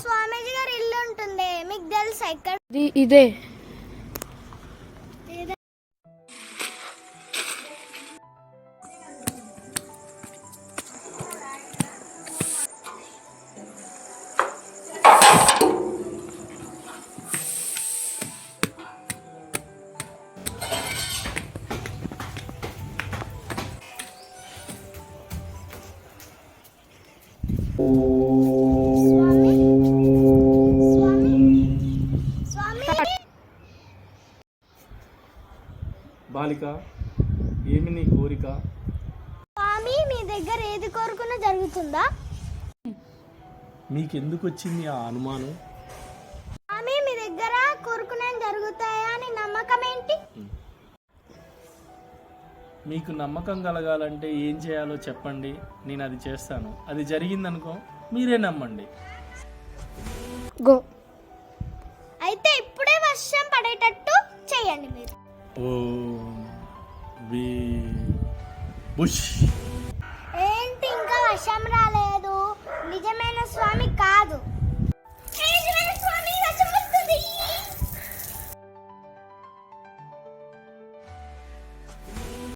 స్వామీజీ గారి ఇల్లు ఉంటుంది, మీకు తెలుసా? ఇక్కడ ఇదే. బాలిక, ఏమి నీ కోరిక? స్వామి, మీ దగ్గర ఏది కోరుకున్నా జరుగుతుందా? మీకెందుకు వచ్చింది ఆ అనుమానం? స్వామి, మీ దగ్గర కోరుకున్నా జరుగుతాయా అని నమ్మకం ఏంటి? మీకు నమ్మకం కలగాలంటే ఏం చేయాలో చెప్పండి, నేను అది చేస్తాను. అది జరిగిందనుకో మీరే నమ్మండి. గో. అయితే ఇప్పుడే వర్షం పడేటట్టు చేయండి మీరు. ఏంటి ఇంకా వర్షం రాలేదు? నిజమైన స్వామి కాదు.